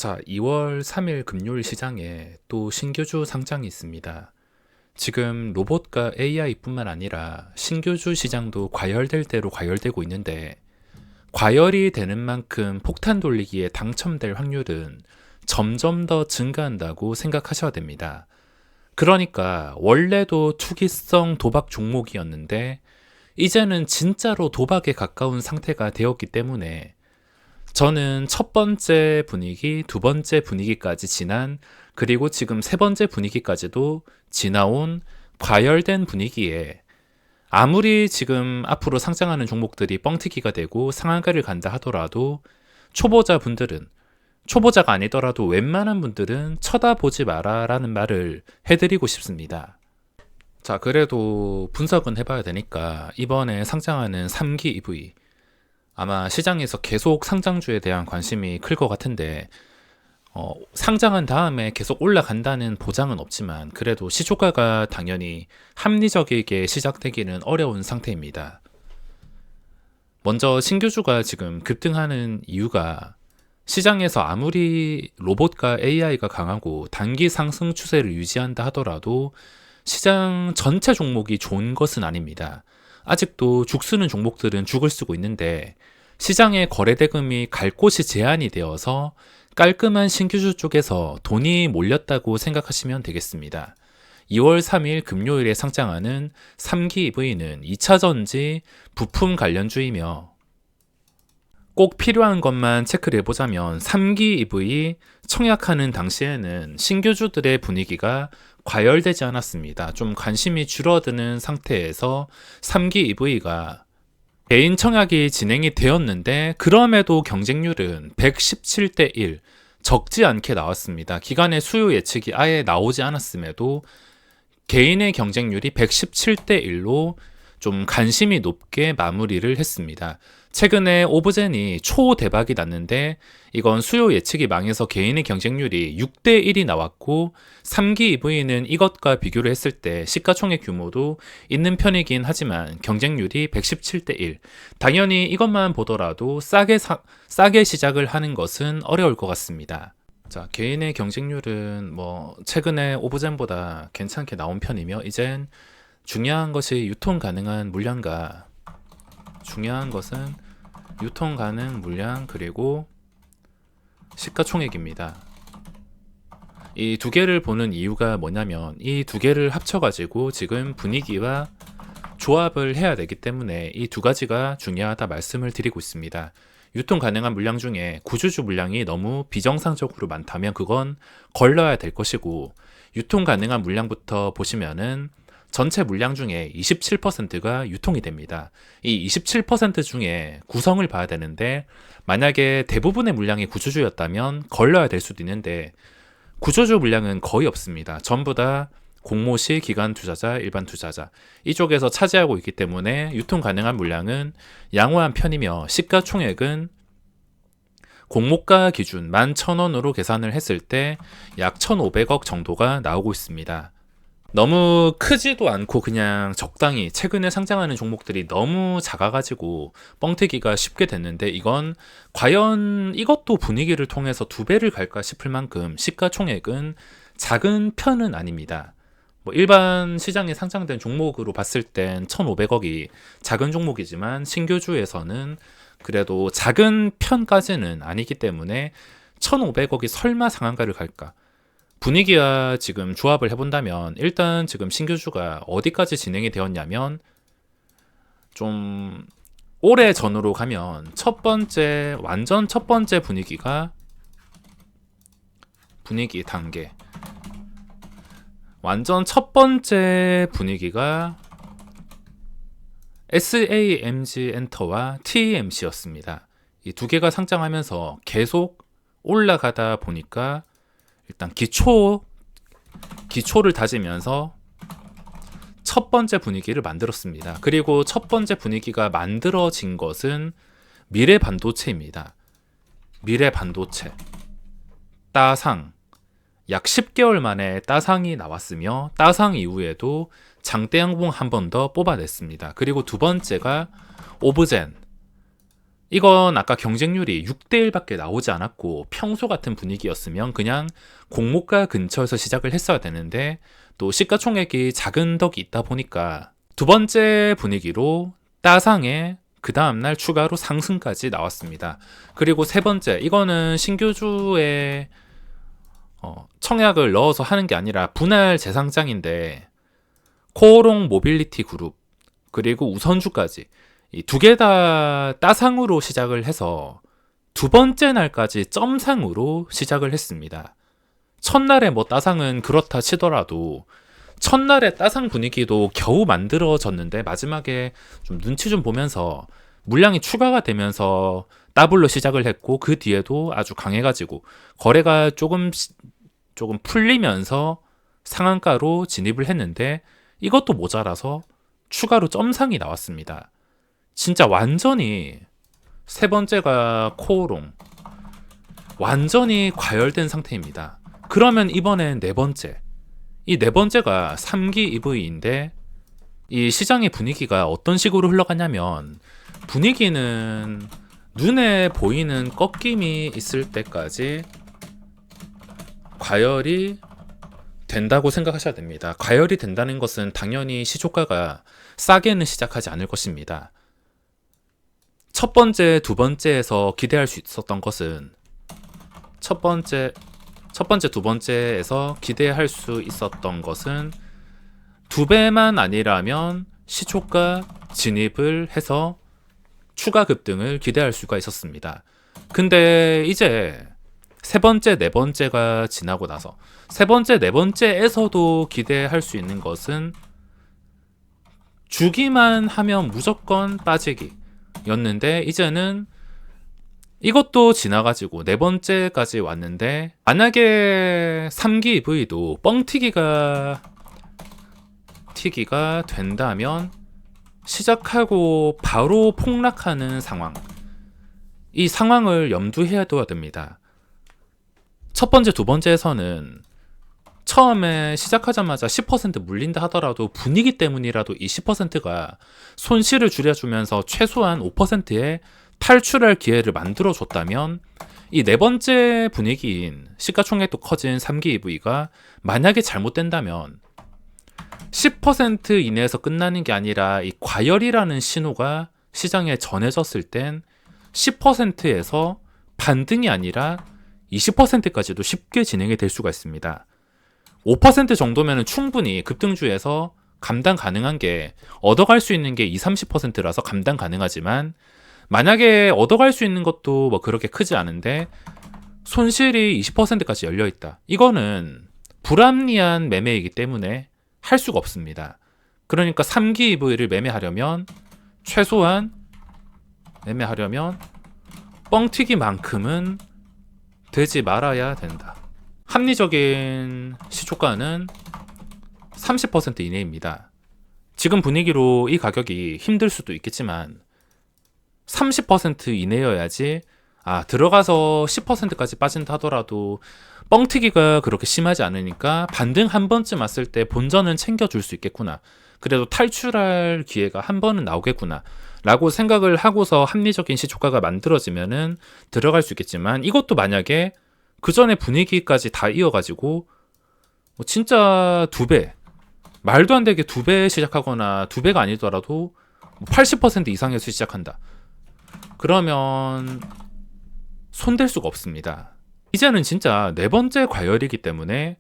자, 2월 3일 금요일 시장에 또 신규주 상장이 있습니다. 지금 로봇과 AI뿐만 아니라 신규주 시장도 과열될 대로 과열되고 있는데, 과열이 되는 만큼 폭탄 돌리기에 당첨될 확률은 점점 더 증가한다고 생각하셔야 됩니다. 그러니까 원래도 투기성 도박 종목이었는데 이제는 진짜로 도박에 가까운 상태가 되었기 때문에 저는 첫 번째 분위기, 두 번째 분위기까지 지난, 그리고 지금 세 번째 분위기까지도 지나온 과열된 분위기에 아무리 지금 앞으로 상장하는 종목들이 뻥튀기가 되고 상한가를 간다 하더라도 초보자분들은, 초보자가 아니더라도 웬만한 분들은 쳐다보지 마라 라는 말을 해드리고 싶습니다. 자, 그래도 분석은 해봐야 되니까 이번에 상장하는 3기 EV, 아마 시장에서 계속 상장주에 대한 관심이 클 것 같은데, 상장한 다음에 계속 올라간다는 보장은 없지만 그래도 시초가가 당연히 합리적이게 시작되기는 어려운 상태입니다. 먼저 신규주가 지금 급등하는 이유가, 시장에서 아무리 로봇과 AI가 강하고 단기 상승 추세를 유지한다 하더라도 시장 전체 종목이 좋은 것은 아닙니다. 아직도 죽쓰는 종목들은 죽을 쓰고 있는데 시장의 거래 대금이 갈 곳이 제한이 되어서 깔끔한 신규주 쪽에서 돈이 몰렸다고 생각하시면 되겠습니다. 2월 3일 금요일에 상장하는 3기 EV는 2차전지 부품 관련주이며, 꼭 필요한 것만 체크를 해보자면 3기 EV 청약하는 당시에는 신규주들의 분위기가 과열되지 않았습니다. 좀 관심이 줄어드는 상태에서 3기 EV가 개인 청약이 진행이 되었는데 그럼에도 경쟁률은 117대 1, 적지 않게 나왔습니다. 기관의 수요 예측이 아예 나오지 않았음에도 개인의 경쟁률이 117대 1로 좀 관심이 높게 마무리를 했습니다. 최근에 오브젠이 초대박이 났는데 이건 수요 예측이 망해서 개인의 경쟁률이 6대 1이 나왔고, 3기 EV는 이것과 비교를 했을 때 시가총액 규모도 있는 편이긴 하지만 경쟁률이 117대 1. 당연히 이것만 보더라도 싸게 시작을 하는 것은 어려울 것 같습니다. 자, 개인의 경쟁률은 최근에 오브젠보다 괜찮게 나온 편이며, 이젠 중요한 것이 유통 가능한 물량과, 중요한 것은 유통 가능 물량 그리고 시가총액입니다. 이 두 개를 보는 이유가 뭐냐면 이 두 개를 합쳐가지고 지금 분위기와 조합을 해야 되기 때문에 이 두 가지가 중요하다 말씀을 드리고 있습니다. 유통 가능한 물량 중에 구주주 물량이 너무 비정상적으로 많다면 그건 걸러야 될 것이고, 유통 가능한 물량부터 보시면은 전체 물량 중에 27%가 유통이 됩니다. 이 27% 중에 구성을 봐야 되는데, 만약에 대부분의 물량이 구주주였다면 걸러야 될 수도 있는데 구주주 물량은 거의 없습니다. 전부 다 공모시, 기관 투자자, 일반 투자자 이쪽에서 차지하고 있기 때문에 유통 가능한 물량은 양호한 편이며, 시가총액은 공모가 기준 11,000원으로 계산을 했을 때 약 1,500억 정도가 나오고 있습니다. 너무 크지도 않고 그냥 적당히, 최근에 상장하는 종목들이 너무 작아가지고 뻥튀기가 쉽게 됐는데, 이건 과연 이것도 분위기를 통해서 두 배를 갈까 싶을 만큼 시가총액은 작은 편은 아닙니다. 일반 시장에 상장된 종목으로 봤을 땐 1,500억이 작은 종목이지만 신규주에서는 그래도 작은 편까지는 아니기 때문에 1,500억이 설마 상한가를 갈까? 분위기와 지금 조합을 해본다면 일단 지금 신규주가 어디까지 진행이 되었냐면, 좀 오래 전으로 가면 완전 첫 번째 분위기가, 분위기 단계 완전 첫 번째 분위기가 SAMG 엔터와 TMC였습니다. 이 두 개가 상장하면서 계속 올라가다 보니까 일단 기초를 다지면서 첫 번째 분위기를 만들었습니다. 그리고 첫 번째 분위기가 만들어진 것은 미래 반도체입니다. 미래 반도체 따상, 약 10개월 만에 따상이 나왔으며, 따상 이후에도 장대양봉 한 번 더 뽑아냈습니다. 그리고 두 번째가 오브젠, 이건 아까 경쟁률이 6대1밖에 나오지 않았고 평소 같은 분위기였으면 그냥 공모가 근처에서 시작을 했어야 되는데 또 시가총액이 작은 덕이 있다 보니까 두 번째 분위기로 따상에 그 다음날 추가로 상승까지 나왔습니다. 그리고 세 번째, 이거는 신규주에 청약을 넣어서 하는 게 아니라 분할 재상장인데 코오롱 모빌리티 그룹 그리고 우선주까지 이 두 개 다 따상으로 시작을 해서 두 번째 날까지 점상으로 시작을 했습니다. 첫날에 뭐 따상은 그렇다 치더라도 첫날에 따상 분위기도 겨우 만들어졌는데 마지막에 좀 눈치 좀 보면서 물량이 추가가 되면서 더블로 시작을 했고 그 뒤에도 아주 강해가지고 거래가 조금 풀리면서 상한가로 진입을 했는데 이것도 모자라서 추가로 점상이 나왔습니다. 진짜 완전히 세 번째가 코오롱 완전히 과열된 상태입니다. 그러면 이번엔 네 번째, 이 네 번째가 3기 EV인데 이 시장의 분위기가 어떤 식으로 흘러가냐면 분위기는 눈에 보이는 꺾임이 있을 때까지 과열이 된다고 생각하셔야 됩니다. 과열이 된다는 것은 당연히 시초가가 싸게는 시작하지 않을 것입니다. 첫 번째, 두 번째에서 기대할 수 있었던 것은 첫 번째, 두 번째에서 기대할 수 있었던 것은 두 배만 아니라면 시초가 진입을 해서 추가 급등을 기대할 수가 있었습니다. 근데 이제 세 번째, 네 번째가 지나고 나서 세 번째, 네 번째에서도 기대할 수 있는 것은 주기만 하면 무조건 빠지기 였는데 이제는 이것도 지나가지고 네 번째까지 왔는데 만약에 3기 EV도 뻥튀기가 된다면 시작하고 바로 폭락하는 상황, 이 상황을 염두해야 둬야 됩니다. 첫 번째, 두 번째에서는 처음에 시작하자마자 10% 물린다 하더라도 분위기 때문이라도 이 10%가 손실을 줄여주면서 최소한 5%의 탈출할 기회를 만들어줬다면 이 네 번째 분위기인 시가총액도 커진 3기 EV가 만약에 잘못된다면 10% 이내에서 끝나는 게 아니라 이 과열이라는 신호가 시장에 전해졌을 땐 10%에서 반등이 아니라 20%까지도 쉽게 진행이 될 수가 있습니다. 5% 정도면 충분히 급등주에서 감당 가능한 게 얻어갈 수 있는 게 20-30%라서 감당 가능하지만 만약에 얻어갈 수 있는 것도 뭐 그렇게 크지 않은데 손실이 20%까지 열려있다. 이거는 불합리한 매매이기 때문에 할 수가 없습니다. 그러니까 3기 EV를 매매하려면 최소한 뻥튀기만큼은 되지 말아야 된다. 합리적인 시초가는 30% 이내입니다. 지금 분위기로 이 가격이 힘들 수도 있겠지만 30% 이내여야지 들어가서 10%까지 빠진다 하더라도 뻥튀기가 그렇게 심하지 않으니까 반등 한 번쯤 왔을 때 본전은 챙겨줄 수 있겠구나. 그래도 탈출할 기회가 한 번은 나오겠구나 라고 생각을 하고서 합리적인 시초가가 만들어지면은 들어갈 수 있겠지만 이것도 만약에 그 전에 분위기까지 다 이어가지고 진짜 2배, 말도 안 되게 2배 시작하거나 2배가 아니더라도 80% 이상에서 시작한다. 그러면 손댈 수가 없습니다. 이제는 진짜 네 번째 과열이기 때문에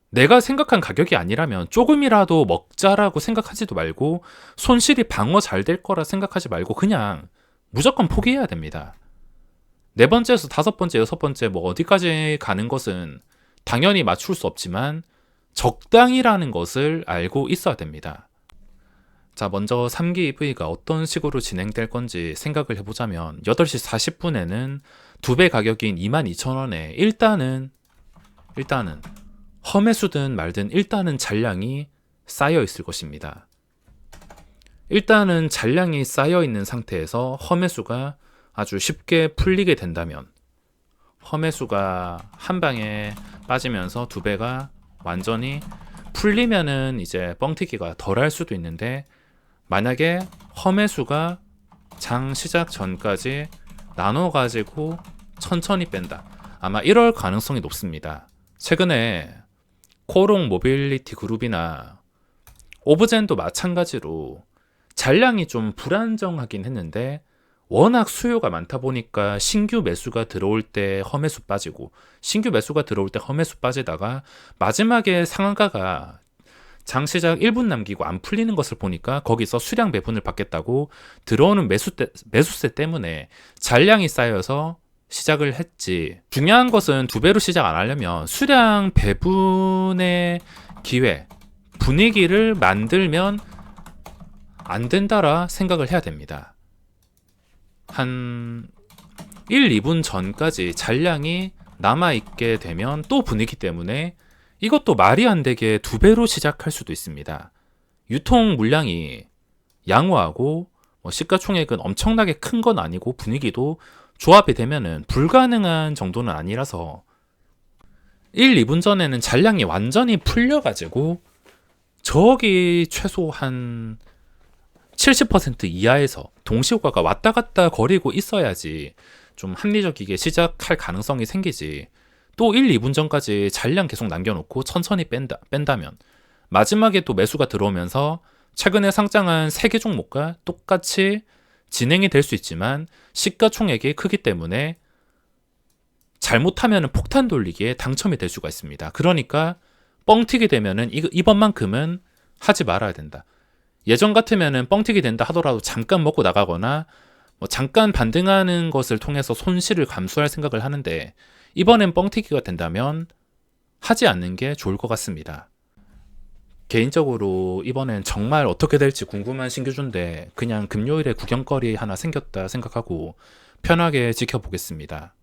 내가 생각한 가격이 아니라면 조금이라도 먹자라고 생각하지도 말고 손실이 방어 잘 될 거라 생각하지 말고 그냥 무조건 포기해야 됩니다. 네 번째에서 다섯 번째, 여섯 번째 뭐 어디까지 가는 것은 당연히 맞출 수 없지만 적당이라는 것을 알고 있어야 됩니다. 자, 먼저 3기 EV가 어떤 식으로 진행될 건지 생각을 해보자면 8시 40분에는 2배 가격인 22,000원에 일단은 험매수든 말든 일단은 잔량이 쌓여 있을 것입니다. 일단은 잔량이 쌓여 있는 상태에서 험매수가 아주 쉽게 풀리게 된다면 험매수가 한 방에 빠지면서 2배가 완전히 풀리면은 이제 뻥튀기가 덜 할 수도 있는데 만약에 험매수가 장 시작 전까지 나눠가지고 천천히 뺀다. 아마 이럴 가능성이 높습니다. 최근에 코롱 모빌리티 그룹이나 오브젠도 마찬가지로 잔량이 좀 불안정하긴 했는데 워낙 수요가 많다 보니까 신규 매수가 들어올 때 허매수 빠지고 신규 매수가 들어올 때 허매수 빠지다가 마지막에 상한가가 장 시작 1분 남기고 안 풀리는 것을 보니까 거기서 수량 배분을 받겠다고 들어오는 매수세 때문에 잔량이 쌓여서 시작을 했지. 중요한 것은 두 배로 시작 안 하려면 수량 배분의 기회, 분위기를 만들면 안 된다라 생각을 해야 됩니다. 한 1, 2분 전까지 잔량이 남아있게 되면 또 분위기 때문에 이것도 말이 안 되게 두 배로 시작할 수도 있습니다. 유통 물량이 양호하고 시가총액은 엄청나게 큰 건 아니고 분위기도 조합이 되면은 불가능한 정도는 아니라서 1, 2분 전에는 잔량이 완전히 풀려가지고 저기 최소 한 70% 이하에서 동시효과가 왔다 갔다 거리고 있어야지 좀 합리적이게 시작할 가능성이 생기지. 또 1, 2분 전까지 잔량 계속 남겨놓고 천천히 뺀다면 마지막에 또 매수가 들어오면서 최근에 상장한 3개 종목과 똑같이 진행이 될 수 있지만 시가총액이 크기 때문에 잘못하면 폭탄 돌리기에 당첨이 될 수가 있습니다. 그러니까 뻥튀기 되면은 이번만큼은 하지 말아야 된다. 예전 같으면은 뻥튀기 된다 하더라도 잠깐 먹고 나가거나 잠깐 반등하는 것을 통해서 손실을 감수할 생각을 하는데 이번엔 뻥튀기가 된다면 하지 않는 게 좋을 것 같습니다. 개인적으로 이번엔 정말 어떻게 될지 궁금한 신규주인데 그냥 금요일에 구경거리 하나 생겼다 생각하고 편하게 지켜보겠습니다.